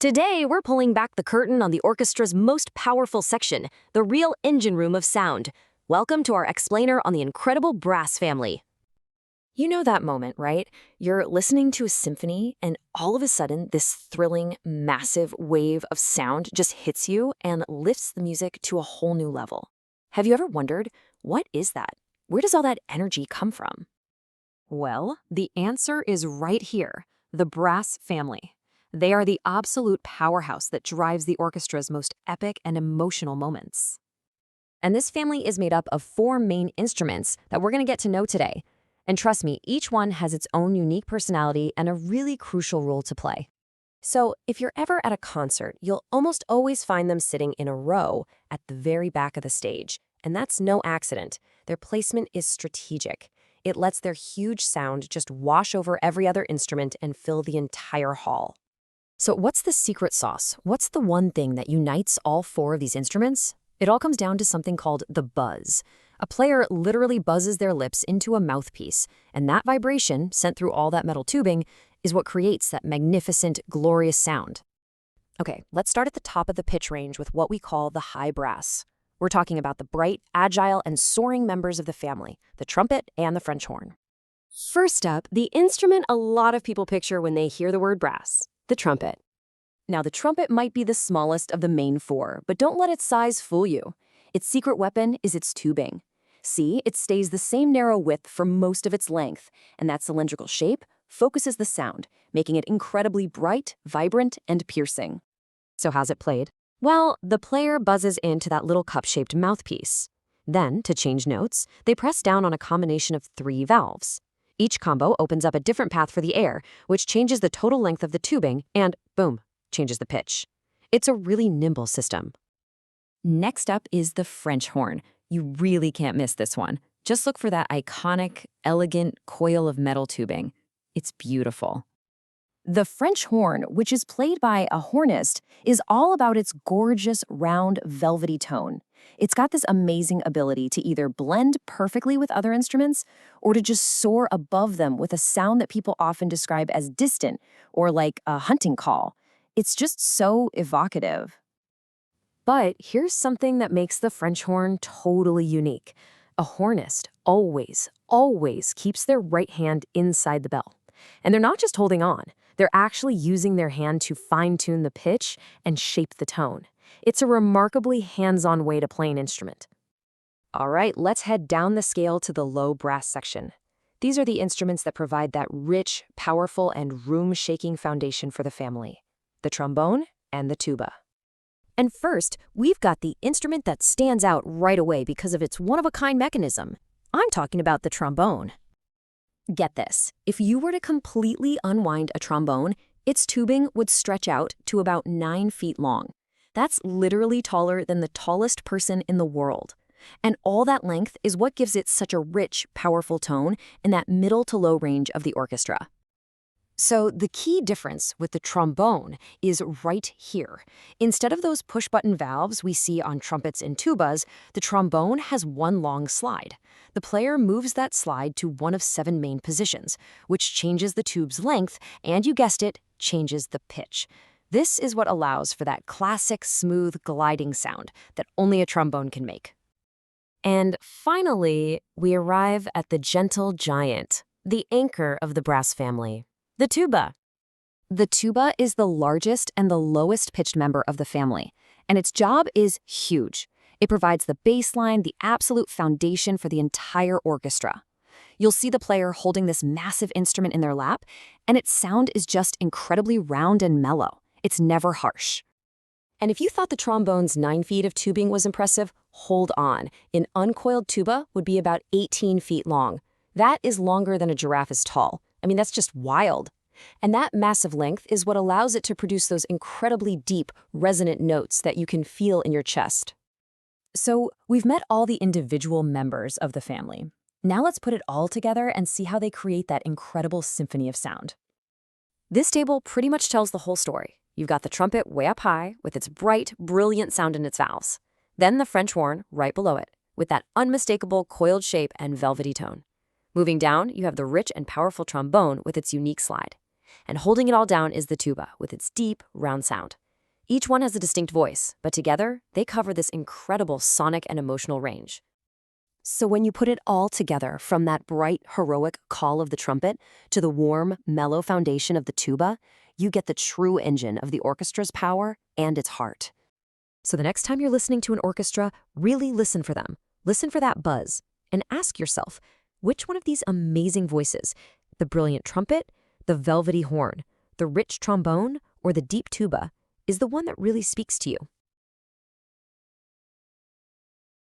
Today, we're pulling back the curtain on the orchestra's most powerful section, the real engine room of sound. Welcome to our explainer on the incredible brass family. You know that moment, right? You're listening to a symphony, and all of a sudden, this thrilling, massive wave of sound just hits you and lifts the music to a whole new level. Have you ever wondered, what is that? Where does all that energy come from? Well, the answer is right here, the brass family. They are the absolute powerhouse that drives the orchestra's most epic and emotional moments. And this family is made up of 4 main instruments that we're going to get to know today. And trust me, each one has its own unique personality and a really crucial role to play. So if you're ever at a concert, you'll almost always find them sitting in a row at the very back of the stage. And that's no accident. Their placement is strategic. It lets their huge sound just wash over every other instrument and fill the entire hall. So what's the secret sauce? What's the one thing that unites all 4 of these instruments? It all comes down to something called the buzz. A player literally buzzes their lips into a mouthpiece, and that vibration, sent through all that metal tubing, is what creates that magnificent, glorious sound. Okay, let's start at the top of the pitch range with what we call the high brass. We're talking about the bright, agile, and soaring members of the family, the trumpet and the French horn. First up, the instrument a lot of people picture when they hear the word brass. The trumpet. Now, the trumpet might be the smallest of the main 4, but don't let its size fool you. Its secret weapon is its tubing. See, it stays the same narrow width for most of its length, and that cylindrical shape focuses the sound, making it incredibly bright, vibrant, and piercing. So how's it played? Well, the player buzzes into that little cup-shaped mouthpiece. Then, to change notes, they press down on a combination of 3 valves. Each combo opens up a different path for the air, which changes the total length of the tubing and, boom, changes the pitch. It's a really nimble system. Next up is the French horn. You really can't miss this one. Just look for that iconic, elegant coil of metal tubing. It's beautiful. The French horn, which is played by a hornist, is all about its gorgeous, round, velvety tone. It's got this amazing ability to either blend perfectly with other instruments or to just soar above them with a sound that people often describe as distant or like a hunting call. It's just so evocative. But here's something that makes the French horn totally unique. A hornist always keeps their right hand inside the bell. And they're not just holding on. They're actually using their hand to fine-tune the pitch and shape the tone. It's a remarkably hands-on way to play an instrument. All right, let's head down the scale to the low brass section. These are the instruments that provide that rich, powerful, and room-shaking foundation for the family: the trombone and the tuba. And first, we've got the instrument that stands out right away because of its one-of-a-kind mechanism. I'm talking about the trombone. Get this, if you were to completely unwind a trombone, its tubing would stretch out to about 9 feet long. That's literally taller than the tallest person in the world. And all that length is what gives it such a rich, powerful tone in that middle to low range of the orchestra. So the key difference with the trombone is right here. Instead of those push-button valves we see on trumpets and tubas, the trombone has one long slide. The player moves that slide to one of 7 main positions, which changes the tube's length and, you guessed it, changes the pitch. This is what allows for that classic, smooth, gliding sound that only a trombone can make. And finally, we arrive at the gentle giant, the anchor of the brass family. The tuba. The tuba is the largest and the lowest pitched member of the family, and its job is huge. It provides the bass line, the absolute foundation for the entire orchestra. You'll see the player holding this massive instrument in their lap, and its sound is just incredibly round and mellow. It's never harsh. And if you thought the trombone's 9 feet of tubing was impressive, hold on. An uncoiled tuba would be about 18 feet long. That is longer than a giraffe is tall. I mean, that's just wild. And that massive length is what allows it to produce those incredibly deep, resonant notes that you can feel in your chest. So we've met all the individual members of the family. Now let's put it all together and see how they create that incredible symphony of sound. This table pretty much tells the whole story. You've got the trumpet way up high with its bright, brilliant sound in its valves. Then the French horn right below it with that unmistakable coiled shape and velvety tone. Moving down, you have the rich and powerful trombone with its unique slide. and holding it all down is the tuba with its deep, round sound. Each one has a distinct voice, but together, they cover this incredible sonic and emotional range. So when you put it all together, from that bright, heroic call of the trumpet to the warm, mellow foundation of the tuba, you get the true engine of the orchestra's power and its heart. So the next time you're listening to an orchestra, really listen for them. Listen for that buzz, and ask yourself, which one of these amazing voices, the brilliant trumpet, the velvety horn, the rich trombone, or the deep tuba, is the one that really speaks to you?